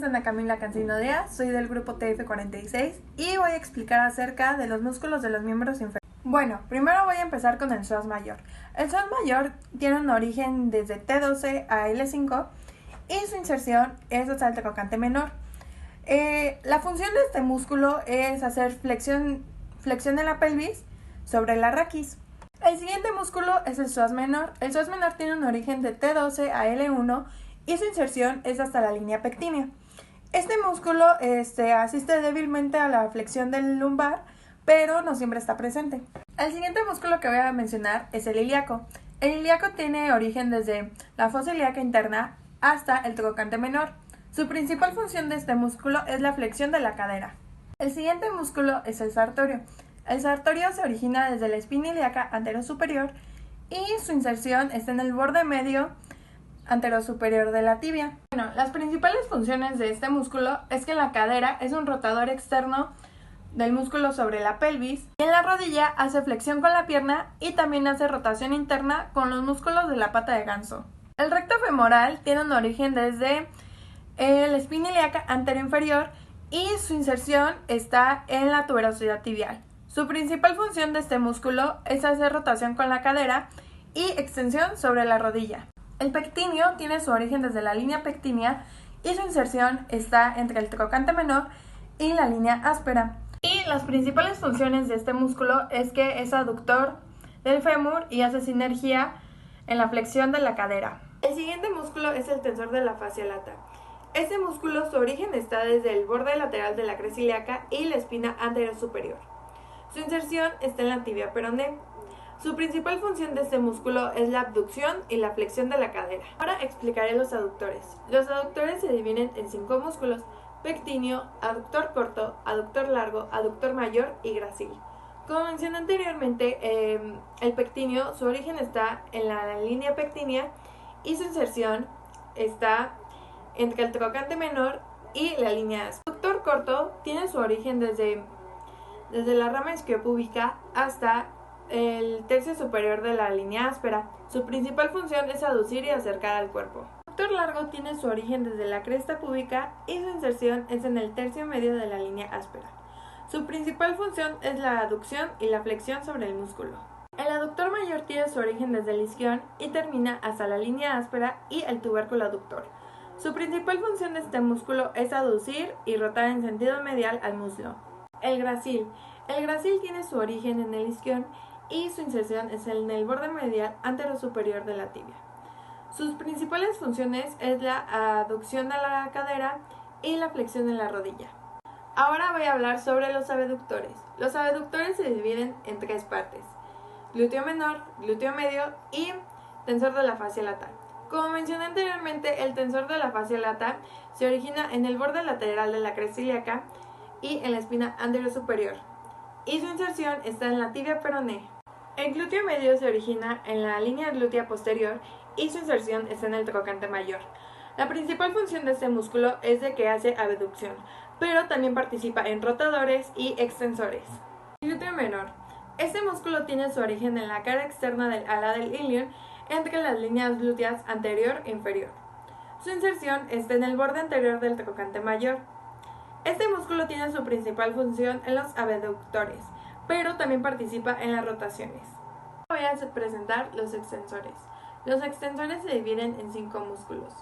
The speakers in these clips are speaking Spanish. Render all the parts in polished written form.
Ana Camila Cancino Díaz, soy del grupo TF46 y voy a explicar acerca de los músculos de los miembros inferiores. Bueno, primero voy a empezar con el psoas mayor. El psoas mayor tiene un origen desde T12 a L5 y su inserción es hasta el trocánter menor. La función de este músculo es hacer flexión en la pelvis sobre la raquis. El siguiente músculo es el psoas menor. El psoas menor tiene un origen de T12 a L1 y su inserción es hasta la línea pectínea. Este músculo asiste débilmente a la flexión del lumbar, pero no siempre está presente. El siguiente músculo que voy a mencionar es el ilíaco. El ilíaco tiene origen desde la fosa ilíaca interna hasta el trocánter menor. Su principal función de este músculo es la flexión de la cadera. El siguiente músculo es el sartorio. El sartorio se origina desde la espina ilíaca anterosuperior y su inserción está en el borde medio anterosuperior de la tibia. Bueno, las principales funciones de este músculo es que la cadera es un rotador externo del músculo sobre la pelvis y en la rodilla hace flexión con la pierna y también hace rotación interna con los músculos de la pata de ganso. El recto femoral tiene un origen desde la espina ilíaca anteroinferior y su inserción está en la tuberosidad tibial. Su principal función de este músculo es hacer rotación con la cadera y extensión sobre la rodilla. El pectíneo tiene su origen desde la línea pectínea y su inserción está entre el trocánter menor y la línea áspera. Y las principales funciones de este músculo es que es aductor del fémur y hace sinergia en la flexión de la cadera. El siguiente músculo es el tensor de la fascia lata. Este músculo, su origen está desde el borde lateral de la cresta ilíaca y la espina anterosuperior. Su inserción está en la tibia peroné. Su principal función de este músculo es la abducción y la flexión de la cadera. Ahora explicaré los aductores. Los aductores se dividen en 5 músculos: pectíneo, aductor corto, aductor largo, aductor mayor y gracil. Como mencioné anteriormente, el pectíneo, su origen está en la línea pectínea y su inserción está entre el trocánter menor y la línea áspera. El aductor corto tiene su origen desde la rama isquiopúbica hasta el tercio superior de la línea áspera. Su principal función es aducir y acercar al cuerpo. El aductor largo tiene su origen desde la cresta púbica y su inserción es en el tercio medio de la línea áspera. Su principal función es la aducción y la flexión sobre el músculo. El aductor mayor tiene su origen desde el isquion y termina hasta la línea áspera y el tubérculo aductor. Su principal función de este músculo es aducir y rotar en sentido medial al muslo. El gracil. El gracil tiene su origen en el isquion y su inserción es en el borde medial anterosuperior de la tibia. Sus principales funciones es la aducción de la cadera y la flexión de la rodilla. Ahora voy a hablar sobre los abductores. Los abductores se dividen en 3 partes: glúteo menor, glúteo medio y tensor de la fascia lata. Como mencioné anteriormente, el tensor de la fascia lata se origina en el borde lateral de la cresta ilíaca y en la espina anterosuperior, y su inserción está en la tibia peroné. El glúteo medio se origina en la línea glútea posterior y su inserción está en el trocánter mayor. La principal función de este músculo es de que hace abducción, pero también participa en rotadores y extensores. Glúteo menor. Este músculo tiene su origen en la cara externa del ala del ilion entre las líneas glúteas anterior e inferior. Su inserción está en el borde anterior del trocánter mayor. Este músculo tiene su principal función en los abductores, pero también participa en las rotaciones. Voy a presentar los extensores. Los extensores se dividen en 5 músculos: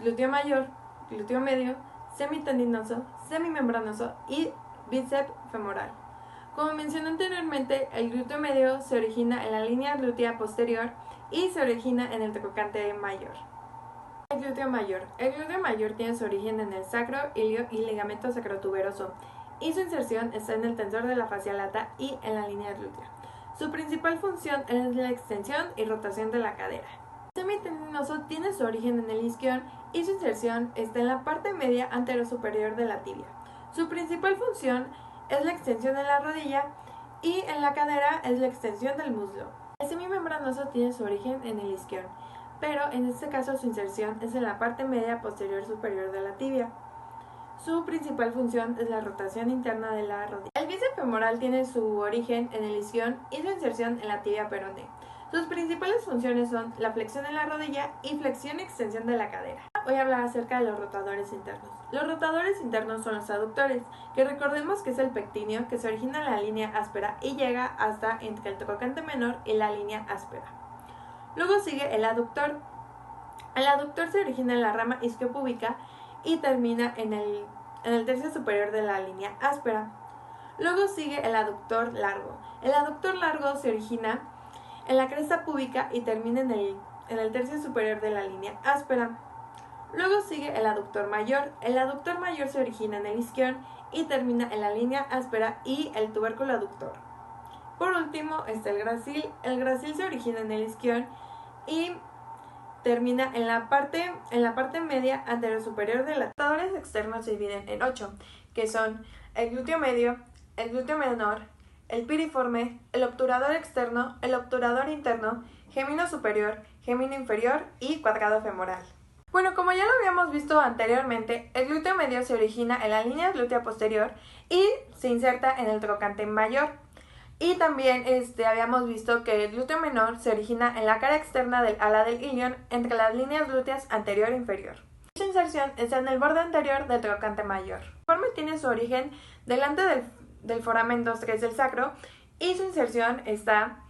glúteo mayor, glúteo medio, semitendinoso, semimembranoso y bíceps femoral. Como mencioné anteriormente, el glúteo medio se origina en la línea glútea posterior y se origina en el trocánter mayor. El glúteo mayor. El glúteo mayor tiene su origen en el sacro, ilio y ligamento sacrotuberoso y su inserción está en el tensor de la fascia lata y en la línea glútea. Su principal función es la extensión y rotación de la cadera. El semitendinoso tiene su origen en el isquion y su inserción está en la parte media anterosuperior de la tibia. Su principal función es la extensión de la rodilla y en la cadera es la extensión del muslo. El semimembranoso tiene su origen en el isquion, pero en este caso su inserción es en la parte media posterior superior de la tibia. Su principal función es la rotación interna de la rodilla. El bíceps femoral tiene su origen en el isquion y su inserción en la tibia peroné. Sus principales funciones son la flexión en la rodilla y flexión y extensión de la cadera. Voy a hablar acerca de los rotadores internos. Los rotadores internos son los aductores, que recordemos que es el pectíneo que se origina en la línea áspera y llega hasta entre el trocánter menor y la línea áspera. Luego sigue el aductor. El aductor se origina en la rama isquiopúbica y termina en el tercio superior de la línea áspera. Luego sigue el aductor largo. El aductor largo se origina en la cresta púbica y termina en el tercio superior de la línea áspera. Luego sigue el aductor mayor. El aductor mayor se origina en el isquion y termina en la línea áspera y el tubérculo aductor. Por último está el gracil. El gracil se origina en el isquion y termina en la parte media anterior superior de la. Los rotadores externos se dividen en 8, que son el glúteo medio, el glúteo menor, el piriforme, el obturador externo, el obturador interno, gemino superior, gemino inferior y cuadrado femoral. Bueno, como ya lo habíamos visto anteriormente, el glúteo medio se origina en la línea glútea posterior y se inserta en el trocánter mayor. Y también habíamos visto que el glúteo menor se origina en la cara externa del ala del ilion entre las líneas glúteas anterior e inferior. Su inserción está en el borde anterior del trocánter mayor. El piriforme tiene su origen delante del foramen 2-3 del sacro y su inserción está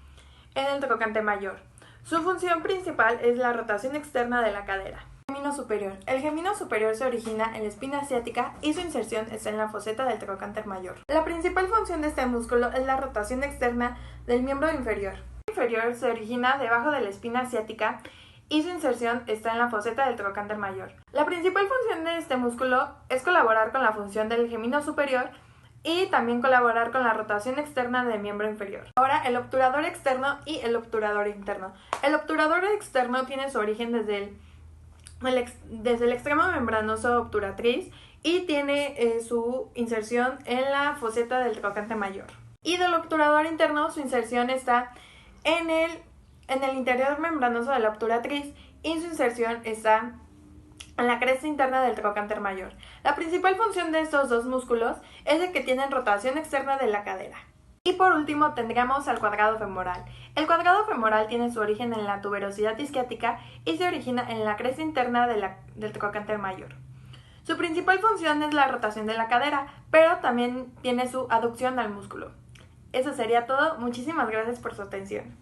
en el trocánter mayor. Su función principal es la rotación externa de la cadera. Gemino superior. El gemino superior se origina en la espina ciática y su inserción está en la foseta del trocánter mayor. La principal función de este músculo es la rotación externa del miembro inferior. El inferior se origina debajo de la espina ciática y su inserción está en la foseta del trocánter mayor. La principal función de este músculo es colaborar con la función del gemino superior y también colaborar con la rotación externa del miembro inferior. Ahora, el obturador externo y el obturador interno. El obturador externo tiene su origen desde el extremo membranoso obturatriz y tiene su inserción en la foseta del trocánter mayor. Y del obturador interno, su inserción está en el interior membranoso de la obturatriz y su inserción está en la cresta interna del trocánter mayor. La principal función de estos dos músculos es de que tienen rotación externa de la cadera. Y por último tendríamos al cuadrado femoral. El cuadrado femoral tiene su origen en la tuberosidad isquiática y se origina en la cresta interna del trocánter mayor. Su principal función es la rotación de la cadera, pero también tiene su aducción al músculo. Eso sería todo. Muchísimas gracias por su atención.